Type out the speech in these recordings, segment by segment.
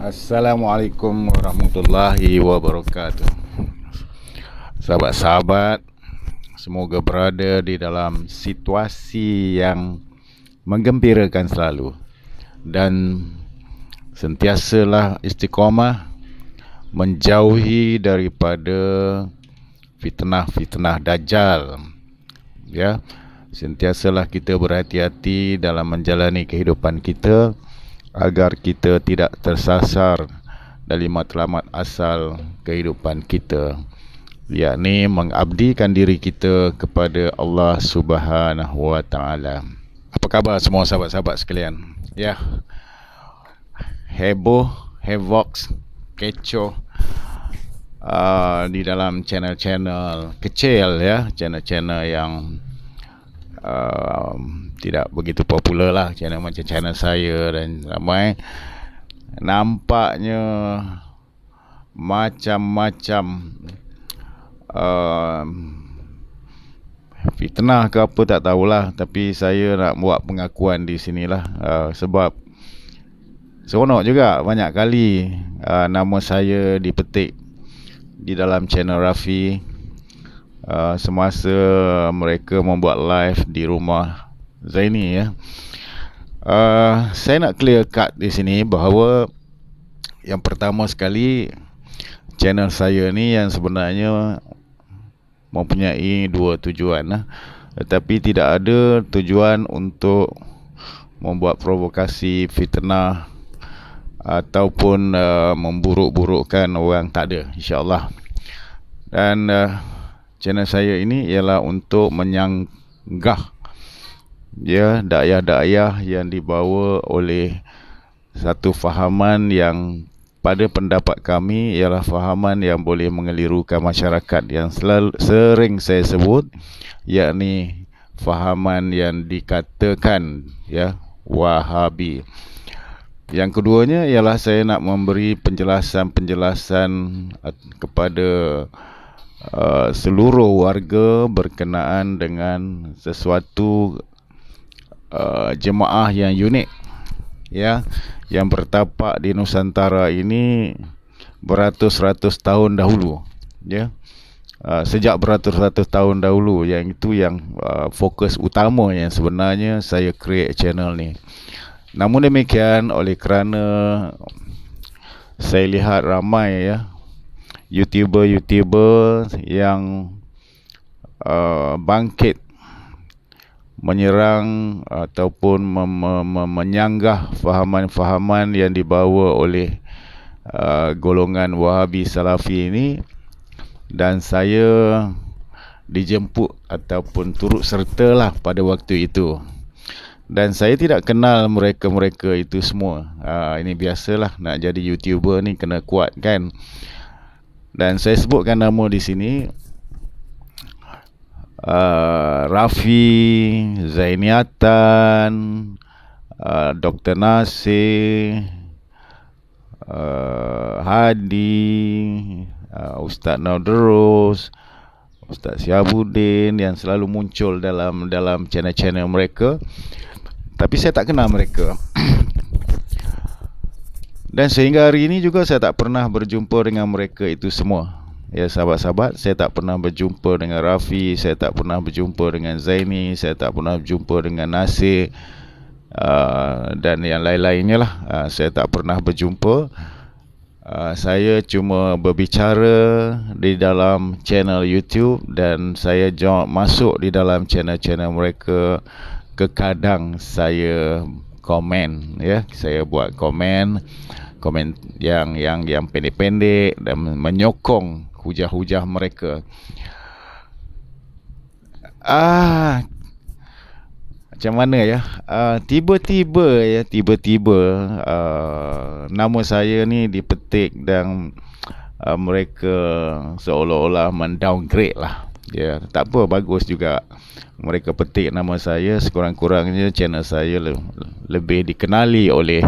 Assalamualaikum warahmatullahi wabarakatuh. Sahabat-sahabat, semoga berada di dalam situasi yang menggembirakan selalu dan sentiasalah istiqamah menjauhi daripada fitnah-fitnah dajjal. Ya, sentiasalah kita berhati-hati dalam menjalani kehidupan kita agar kita tidak tersasar dari matlamat asal kehidupan kita, yakni mengabdikan diri kita kepada Allah Subhanahu wa taala. Apa khabar semua sahabat-sahabat sekalian? Ya. Heboh, hevox, kecoh di dalam channel-channel kecil, ya, channel-channel yang tidak begitu popular lah, channel macam channel saya dan ramai. Nampaknya macam-macam fitnah ke apa tak tahulah, tapi saya nak buat pengakuan di sinilah, sebab seronok juga banyak kali nama saya dipetik di dalam channel Rafi semasa mereka membuat live di rumah Zaini, ya. Saya nak clear cut di sini bahawa yang pertama sekali, channel saya ni yang sebenarnya mempunyai dua tujuan, tetapi tidak ada tujuan untuk membuat provokasi, fitnah ataupun memburuk-burukkan orang, tak ada, insya-Allah. Dan channel saya ini ialah untuk menyanggah, ya, dakwah-dakwah yang dibawa oleh satu fahaman yang pada pendapat kami ialah fahaman yang boleh mengelirukan masyarakat, yang sering saya sebut, yakni fahaman yang dikatakan, ya, Wahabi. Yang keduanya ialah saya nak memberi penjelasan-penjelasan kepada seluruh warga berkenaan dengan sesuatu jemaah yang unik, ya, yang bertapak di Nusantara ini beratus-ratus tahun dahulu, ya. Sejak beratus-ratus tahun dahulu, yang itu yang fokus utama yang sebenarnya saya create channel ni. Namun demikian, oleh kerana saya lihat ramai, ya, YouTuber yang bangkit menyerang ataupun menyanggah fahaman-fahaman yang dibawa oleh golongan Wahabi Salafi ini, dan saya dijemput ataupun turut sertalah pada waktu itu. Dan saya tidak kenal mereka-mereka itu semua. Ini biasalah, nak jadi YouTuber ni kena kuat, kan. Dan saya sebutkan nama di sini, Rafi, Zainiatan, Dr. Nasir, Hadi, Ustaz Naudarus, Ustaz Syabuddin, yang selalu muncul dalam channel-channel mereka. Tapi saya tak kenal mereka. Dan sehingga hari ini juga saya tak pernah berjumpa dengan mereka itu semua. Ya, sahabat-sahabat, saya tak pernah berjumpa dengan Rafi, saya tak pernah berjumpa dengan Zaini, saya tak pernah berjumpa dengan Nasir, dan yang lain-lainnya lah. Saya tak pernah berjumpa. Saya cuma berbicara di dalam channel YouTube, dan saya masuk di dalam channel-channel mereka. Kadang saya komen, ya, saya buat komen yang pendek-pendek dan menyokong hujah-hujah mereka. Macam mana, ya, tiba-tiba nama saya ni dipetik dan mereka seolah-olah mendowngrade lah. Ya, tak apa, bagus juga mereka petik nama saya. Sekurang-kurangnya channel saya lebih dikenali oleh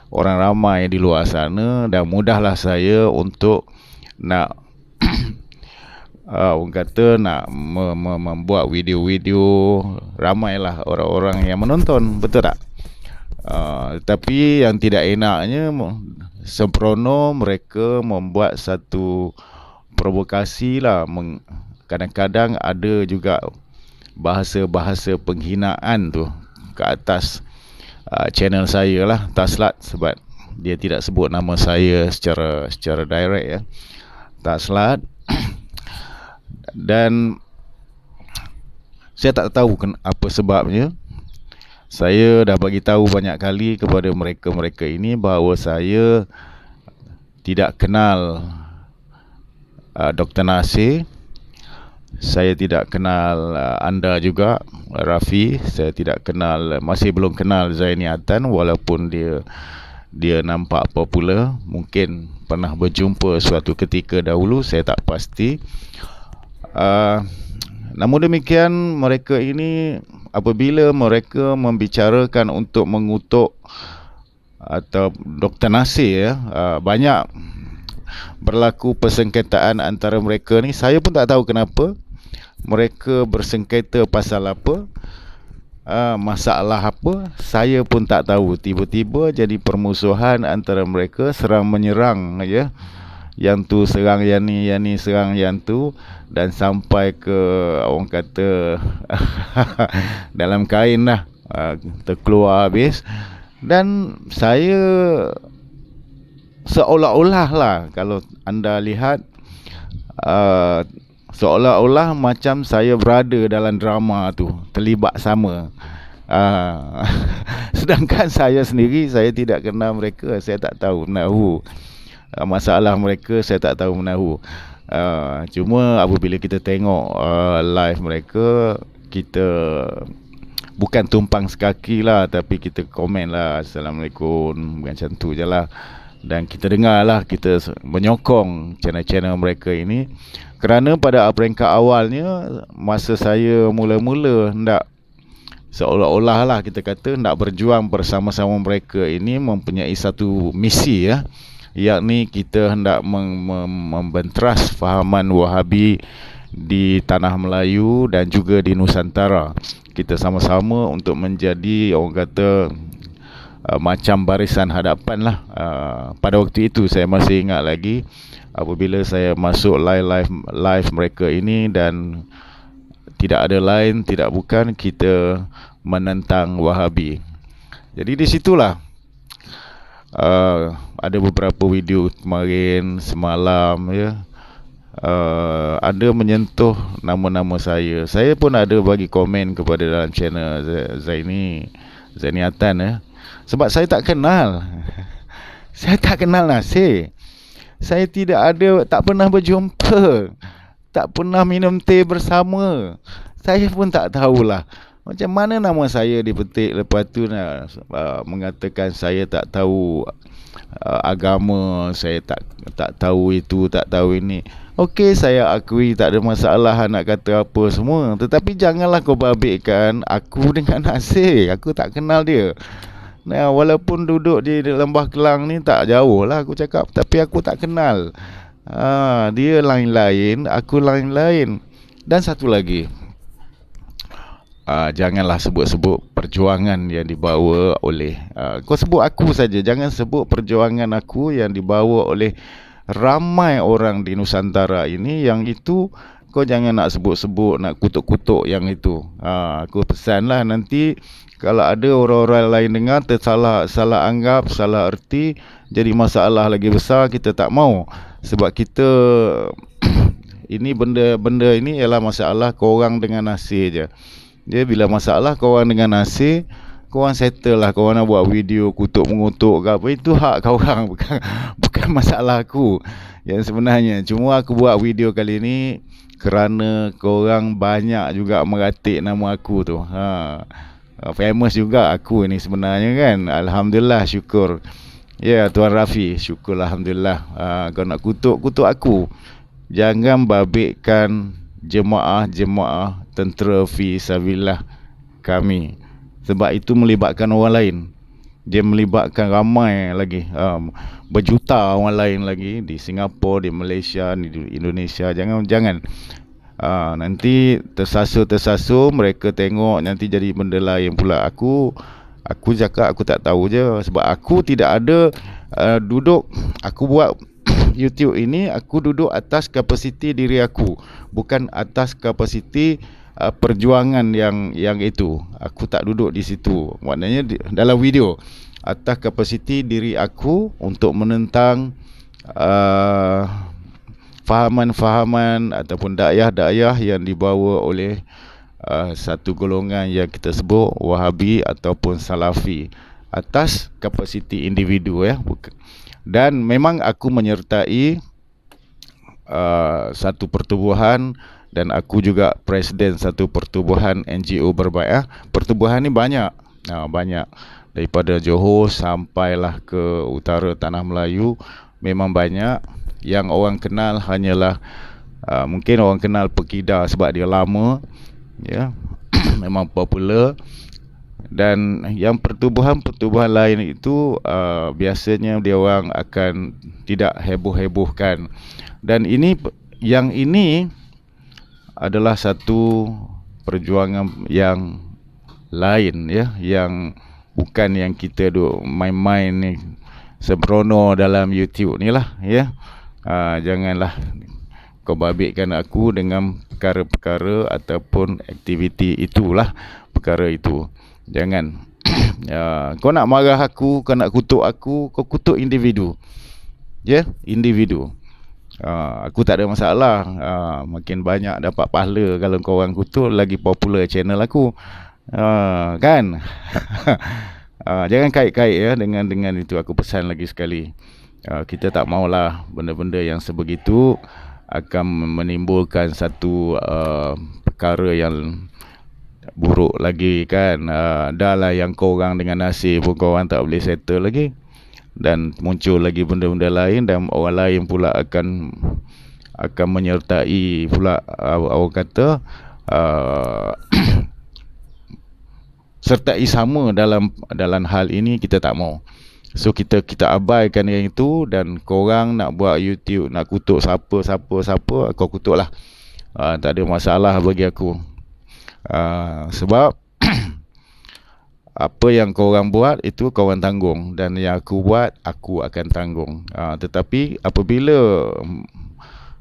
orang ramai di luar sana, dan mudahlah saya untuk nak orang kata nak membuat video-video, ramailah orang-orang yang menonton, betul tak? Tapi yang tidak enaknya, sembrono mereka membuat satu provokasi lah. Kadang-kadang ada juga bahasa-bahasa penghinaan tu ke atas channel saya lah, Taslat, sebab dia tidak sebut nama saya secara direct ya, Taslat. Dan saya tak tahu apa sebabnya. Saya dah bagi tahu banyak kali kepada mereka-mereka ini bahawa saya tidak kenal Dr. Nasir. Saya tidak kenal anda juga, Rafi. Saya tidak kenal, masih belum kenal Zaini Atan, walaupun dia nampak popular. Mungkin pernah berjumpa suatu ketika dahulu, saya tak pasti. Namun demikian, mereka ini apabila mereka membicarakan untuk mengutuk atau Dr. Nasir ya, banyak berlaku persengketaan antara mereka ni. Saya pun tak tahu kenapa mereka bersengketa pasal apa, masalah apa, saya pun tak tahu. Tiba-tiba jadi permusuhan antara mereka, serang menyerang ya. Yang tu serang yang ni serang yang tu, dan sampai ke orang kata dalam kain lah, terkeluar habis. Dan saya seolah-olah lah, kalau anda lihat, seolah-olah macam saya berada dalam drama tu, terlibat sama. Sedangkan saya sendiri, saya tidak kenal mereka, saya tak tahu menahu masalah mereka, saya tak tahu menahu. Cuma apabila kita tengok live mereka, kita bukan tumpang sekaki lah, tapi kita komen lah, Assalamualaikum, macam tu je lah. Dan kita dengar lah, kita menyokong channel-channel mereka ini. Kerana pada peringkat awalnya, masa saya mula-mula hendak, seolah-olah lah kita kata, hendak berjuang bersama-sama mereka ini, mempunyai satu misi ya, yakni kita hendak membentras fahaman Wahabi di tanah Melayu dan juga di Nusantara. Kita sama-sama untuk menjadi, orang kata, macam barisan hadapan lah. Pada waktu itu saya masih ingat lagi, apabila saya masuk live mereka ini, dan tidak ada lain, tidak bukan, kita menentang Wahabi. Jadi di situlah ada beberapa video kemarin, semalam ya, ada menyentuh nama-nama saya. Saya pun ada bagi komen kepada dalam channel Zaini Atan ya. Sebab saya tak kenal saya tak kenal Nasir. Saya tak pernah berjumpa, tak pernah minum teh bersama. Saya pun tak tahulah macam mana nama saya dipetik. Lepas tu mengatakan saya tak tahu agama, saya tak tahu itu, tak tahu ini. Okey, saya akui, tak ada masalah nak kata apa semua. Tetapi janganlah kau babitkan aku dengan Nasir. Aku tak kenal dia. Nah, walaupun duduk di Lembah Kelang ni tak jauh lah aku cakap, tapi aku tak kenal. Dia lain-lain, aku lain-lain. Dan satu lagi, janganlah sebut-sebut perjuangan yang dibawa oleh kau sebut aku saja, jangan sebut perjuangan aku yang dibawa oleh ramai orang di Nusantara ini. Yang itu kau jangan nak sebut-sebut, nak kutuk-kutuk yang itu. Aku pesanlah, nanti kalau ada orang-orang lain dengar, salah anggap, salah erti, jadi masalah lagi besar. Kita tak mau, sebab kita ini benda ini ialah masalah korang dengan Nasir je. Dia bila masalah korang dengan Nasir, korang settle lah. Korang nak buat video kutuk-mengutuk ke apa, itu hak korang, bukan masalah aku yang sebenarnya. Cuma aku buat video kali ni kerana korang banyak juga meratik nama aku tu. Famous juga aku ni sebenarnya kan. Alhamdulillah, syukur. Ya, Tuan Rafi, syukur Alhamdulillah. Kau nak kutuk aku, jangan babitkan jemaah tentera fi sabilillah kami, sebab itu melibatkan orang lain. Dia melibatkan ramai lagi, berjuta orang lain lagi di Singapura, di Malaysia, di Indonesia. Jangan nanti tersasul mereka tengok, nanti jadi benda lain pula. Aku cakap aku tak tahu je, sebab aku tidak ada duduk, aku buat YouTube ini, aku duduk atas kapasiti diri aku, bukan atas kapasiti perjuangan yang itu. Aku tak duduk di situ. Maknanya dalam video, atas kapasiti diri aku untuk menentang fahaman-fahaman ataupun dakwah-dakwah yang dibawa oleh satu golongan yang kita sebut Wahabi ataupun Salafi, atas kapasiti individu ya. Dan memang aku menyertai satu pertubuhan, dan aku juga presiden satu pertubuhan NGO berbayar. Pertubuhan ni banyak, banyak, daripada Johor sampailah ke utara Tanah Melayu. Memang banyak. Yang orang kenal hanyalah mungkin orang kenal Pekida sebab dia lama, ya. Memang popular. Dan yang pertubuhan-pertubuhan lain itu biasanya dia orang akan tidak heboh-hebohkan. Dan yang ini adalah satu perjuangan yang lain, ya, yang bukan yang kita duk main-main ni sembrono dalam YouTube ni lah, ya. Janganlah kau babitkan aku dengan perkara-perkara ataupun aktiviti itulah, perkara itu. Jangan. Kau nak marah aku, kau nak kutuk aku, kau kutuk individu. Ya, individu. Aku tak ada masalah. Makin banyak dapat pahala kalau kau orang kutuk, lagi popular channel aku. Kan? Jangan kait-kait ya dengan itu. Aku pesan lagi sekali. Kita tak maulah benda-benda yang sebegitu akan menimbulkan satu perkara yang buruk lagi, kan. Dah lah yang korang dengan nasib pun korang tak boleh settle lagi, dan muncul lagi benda-benda lain, dan orang lain pula akan menyertai pula, orang kata sertai sama dalam hal ini. Kita tak mau. So kita abaikan yang itu. Dan korang nak buat YouTube, nak kutuk siapa, kau kutuk lah. Tak ada masalah bagi aku. Sebab apa yang korang buat itu korang tanggung, dan yang aku buat aku akan tanggung. Tetapi apabila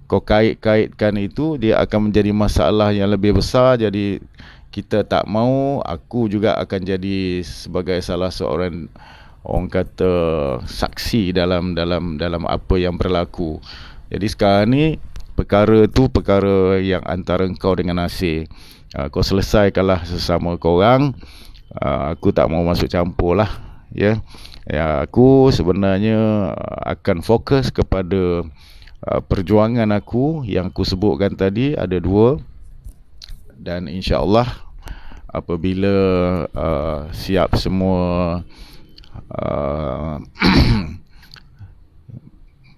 kau kait-kaitkan itu, dia akan menjadi masalah yang lebih besar. Jadi kita tak mau. Aku juga akan jadi sebagai salah seorang, orang kata, saksi dalam apa yang berlaku. Jadi sekarang ni perkara tu perkara yang antara kau dengan Nasir. Kau selesaikanlah sesama korang. Aku tak mau masuk campur lah, ya. Aku sebenarnya akan fokus kepada perjuangan aku yang aku sebutkan tadi, ada dua. Dan insya-Allah apabila siap semua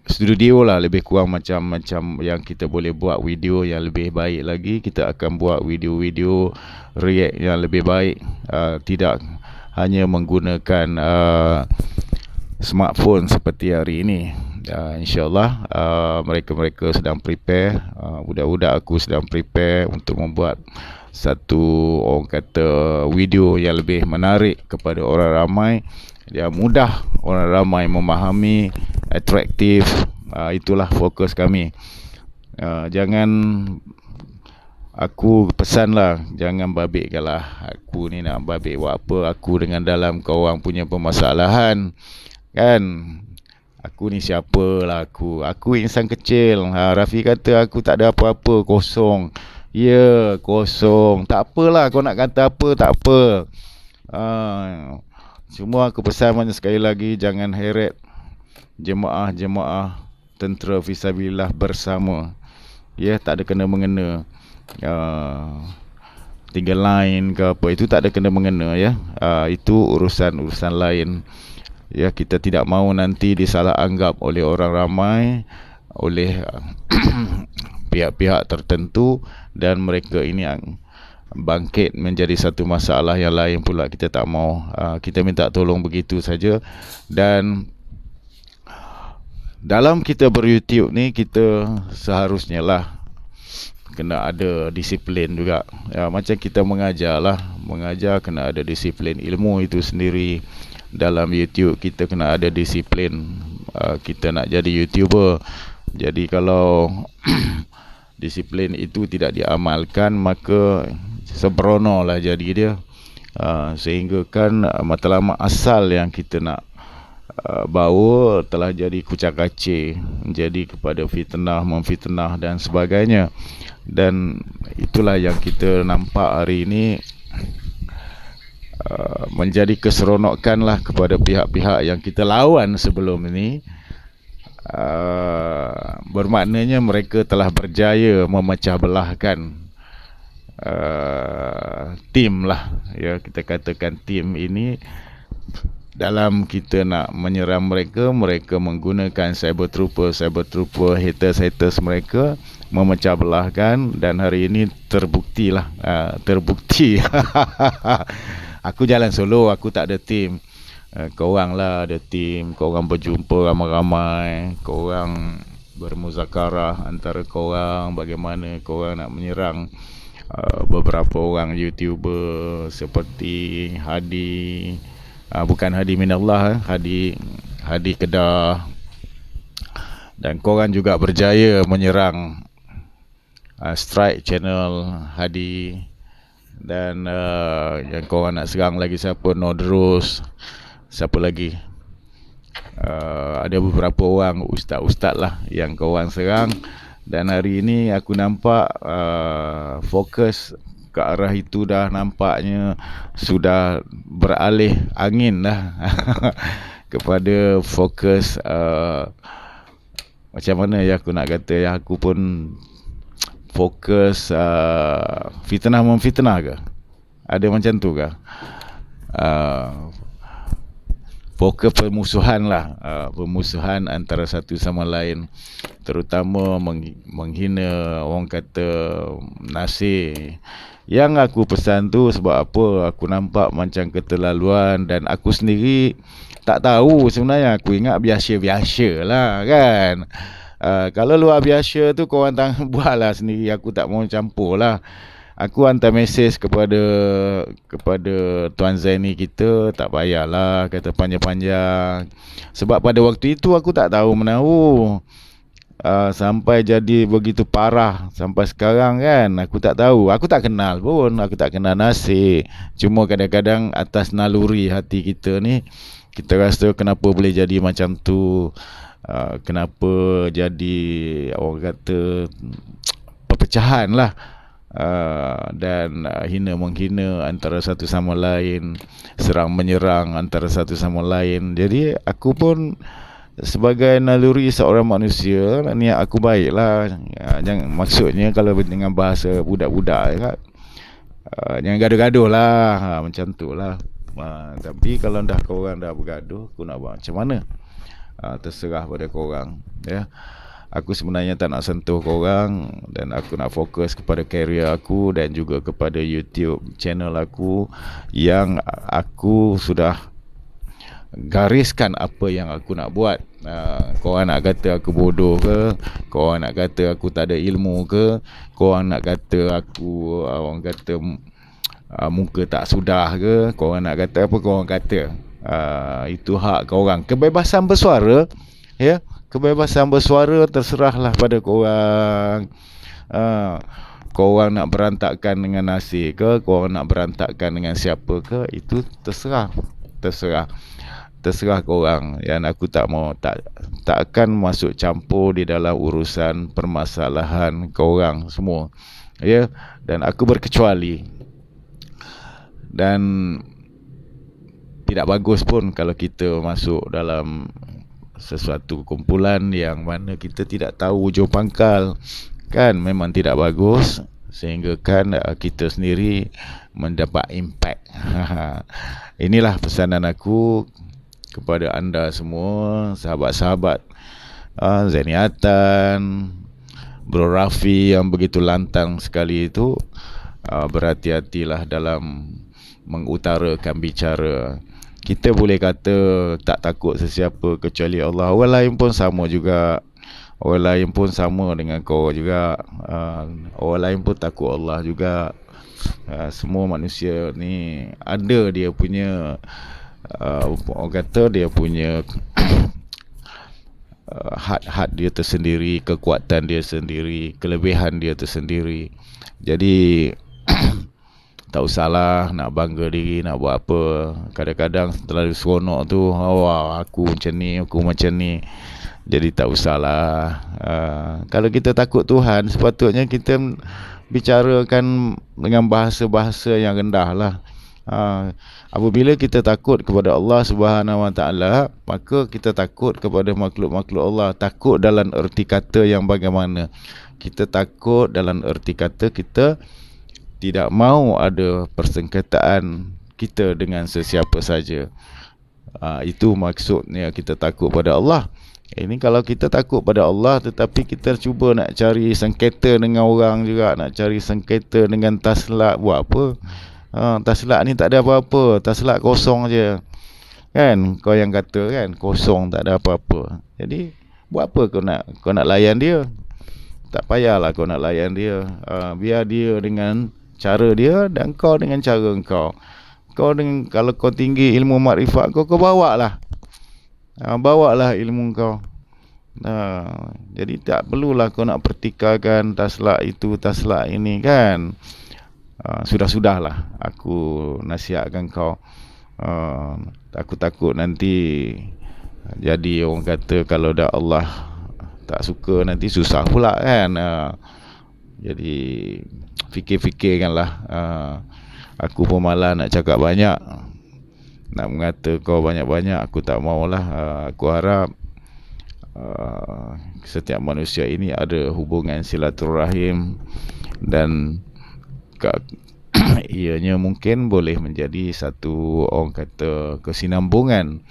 studio lah, lebih kurang macam yang kita boleh buat video yang lebih baik lagi, kita akan buat video-video react yang lebih baik. Tidak hanya menggunakan smartphone seperti hari ini. InsyaAllah mereka sedang prepare, budak-budak aku sedang prepare untuk membuat satu, orang kata, video yang lebih menarik kepada orang ramai, yang mudah orang ramai memahami, atraktif. Itulah fokus kami. Jangan, aku pesanlah, jangan babitkanlah aku ni nak babit buat apa aku dengan dalam korang punya permasalahan, kan. Aku ni siapalah aku insan kecil. Rafi kata aku tak ada apa-apa, kosong. Ya, kosong. Tak apalah, kau nak kata apa, tak apa. Cuma aku pesan sekali lagi, jangan heret jemaah tentera fisabilillah bersama. Ya, tak ada kena-mengena. Tinggal lain ke apa, itu tak ada kena-mengena, ya. Itu urusan lain. Ya, kita tidak mahu nanti disalah anggap oleh orang ramai, oleh pihak-pihak tertentu, dan mereka ini bangkit menjadi satu masalah yang lain pula. Kita tak mahu. Kita minta tolong begitu saja. Dan dalam kita ber-YouTube ni, kita seharusnya lah kena ada disiplin juga. Macam kita mengajar lah, mengajar kena ada disiplin ilmu itu sendiri. dalam YouTube kita kena ada disiplin. Kita nak jadi YouTuber. Jadi kalau disiplin itu tidak diamalkan, maka sembrono lah jadi dia. Sehingga kan matlamat asal yang kita nak bahawa telah jadi kucak-kacir, jadi kepada fitnah, memfitnah dan sebagainya. Dan itulah yang kita nampak hari ini menjadi keseronokan lah kepada pihak-pihak yang kita lawan sebelum ini. Bermaknanya mereka telah berjaya memecah belahkan tim lah, ya, kita katakan tim ini. Dalam kita nak menyerang mereka, mereka menggunakan cyber trooper, haters mereka memecah belahkan. Dan hari ini terbukti. Aku jalan solo, aku tak ada tim. Korang lah ada tim, korang berjumpa ramai-ramai, korang bermuzakarah antara korang bagaimana korang nak menyerang beberapa orang YouTuber seperti Hadi, bukan Hadi Minallah, Hadi Kedah. Dan korang juga berjaya menyerang strike channel Hadi. Dan yang korang nak serang lagi siapa? Nodrus. Siapa lagi? Ada beberapa orang ustaz-ustaz lah yang korang serang. Dan hari ini aku nampak fokus ke arah itu dah nampaknya sudah beralih angin lah kepada fokus macam mana ya aku nak kata ya, aku pun fokus fitnah memfitnah ke? Ada macam tu ke? Fokus permusuhan lah, permusuhan antara satu sama lain, terutama menghina orang kata Nasir. Yang aku pesan tu sebab apa? Aku nampak macam keterlaluan dan aku sendiri tak tahu sebenarnya. Aku ingat biasa-biasa lah kan. Kalau luar biasa tu korang buat lah sendiri, aku tak mau campur lah. Aku hantar mesej kepada Tuan Zaini kita, tak payahlah kata panjang-panjang. Sebab pada waktu itu aku tak tahu menahu. Sampai jadi begitu parah sampai sekarang kan, aku tak tahu. Aku tak kenal pun, aku tak kenal Nasir. Cuma kadang-kadang atas naluri hati kita ni, kita rasa kenapa boleh jadi macam tu. Kenapa jadi orang kata perpecahan lah. Dan hina menghina antara satu sama lain, serang menyerang antara satu sama lain. Jadi aku pun sebagai naluri seorang manusia, niat aku baiklah. Jangan, maksudnya kalau dengan bahasa budak-budak kan, jangan gaduh-gaduh lah, macam tu lah. Tapi kalau dah korang dah bergaduh, aku nak buat macam mana? Terserah pada korang, ya. Aku sebenarnya tak nak sentuh korang, dan aku nak fokus kepada karier aku dan juga kepada YouTube channel aku yang aku sudah gariskan apa yang aku nak buat. Korang nak kata aku bodoh ke, korang nak kata aku tak ada ilmu ke, korang nak kata aku orang kata muka tak sudah ke, korang nak kata apa korang kata. Itu hak korang. Kebebasan bersuara, ya. Kebebasan bersuara terserahlah pada korang. Korang nak berantakan dengan Nasir ke, korang nak berantakan dengan siapa ke, itu terserah korang. Yang aku tak mau, tak akan masuk campur di dalam urusan permasalahan korang semua, ya. Dan aku berkecuali, dan tidak bagus pun kalau kita masuk dalam sesuatu kumpulan yang mana kita tidak tahu ujung pangkal, kan. Memang tidak bagus, sehingga kan kita sendiri mendapat impact. Inilah pesanan aku kepada anda semua, sahabat-sahabat Zaini Atan, Bro Rafi yang begitu lantang sekali itu. Berhati-hatilah dalam mengutarakan bicara. Kita boleh kata tak takut sesiapa kecuali Allah. Orang lain pun sama juga. Orang lain pun sama dengan kau juga. Orang lain pun takut Allah juga. Semua manusia ni ada dia punya orang kata dia punya had dia tersendiri, kekuatan dia sendiri, kelebihan dia tersendiri. Jadi tak usahlah nak bangga diri, nak buat apa. Kadang-kadang terlalu seronok tu, wah aku macam ni, aku macam ni. Jadi tak usahlah. Kalau kita takut Tuhan, sepatutnya kita bicarakan dengan bahasa-bahasa yang rendah lah. Apabila kita takut kepada Allah Subhanahu Wa Taala, maka kita takut kepada makhluk-makhluk Allah. Takut dalam erti kata yang bagaimana? Kita takut dalam erti kata kita tidak mahu ada persengketaan kita dengan sesiapa saja. Itu maksudnya kita takut pada Allah. Ini kalau kita takut pada Allah tetapi kita cuba nak cari sengketa dengan orang juga, nak cari sengketa dengan taslak, buat apa? Taslak ni tak ada apa-apa, taslak kosong je. Kan kau yang kata kan, kosong tak ada apa-apa. Jadi buat apa kau nak layan dia? Tak payahlah kau nak layan dia. Biar dia dengan cara dia dan kau dengan cara kau. Kau dengan, kalau kau tinggi ilmu makrifat kau bawalah. Bawalah ilmu kau. Jadi tak perlulah kau nak pertikalkan taslak itu, taslak ini kan. Sudah-sudahlah aku nasihatkan kau. Aku takut nanti jadi orang kata kalau dah Allah tak suka nanti susah pula kan. Jadi fikir-fikirkanlah. Aku pun malas nak cakap banyak, nak mengata kau banyak-banyak. Aku tak maulah. Aku harap setiap manusia ini ada hubungan silaturahim dan ianya mungkin boleh menjadi satu orang kata kesinambungan.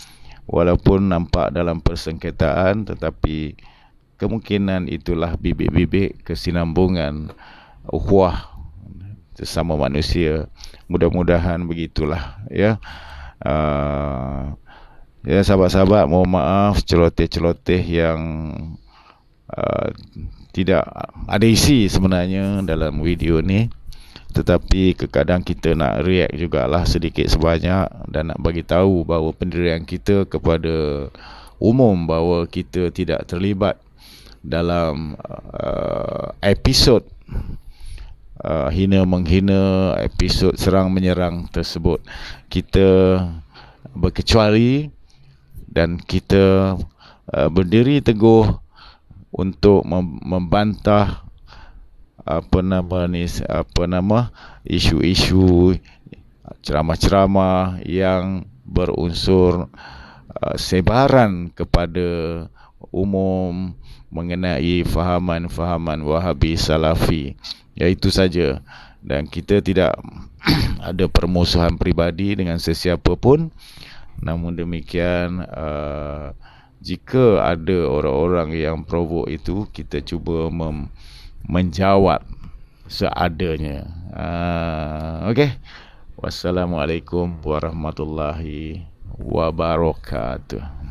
Walaupun nampak dalam persengketaan, tetapi kemungkinan itulah bibit-bibit kesinambungan ukhuwah sesama manusia. Mudah-mudahan begitulah ya. Ya sahabat-sahabat, mohon maaf celoteh-celoteh yang tidak ada isi sebenarnya dalam video ni. Tetapi kadang kita nak react jugalah sedikit sebanyak dan nak bagi tahu bahawa pendirian kita kepada umum bahawa kita tidak terlibat dalam episod hina menghina, episod serang menyerang tersebut. Kita berkecuali dan kita berdiri teguh untuk membantah isu-isu ceramah-ceramah yang berunsur sebaran kepada umum mengenai fahaman-fahaman Wahabi Salafi. Ya, itu saja. Dan kita tidak ada permusuhan peribadi dengan sesiapa pun. Namun demikian, jika ada orang-orang yang provok itu, kita cuba menjawab seadanya. Okey. Wassalamualaikum warahmatullahi wabarakatuh.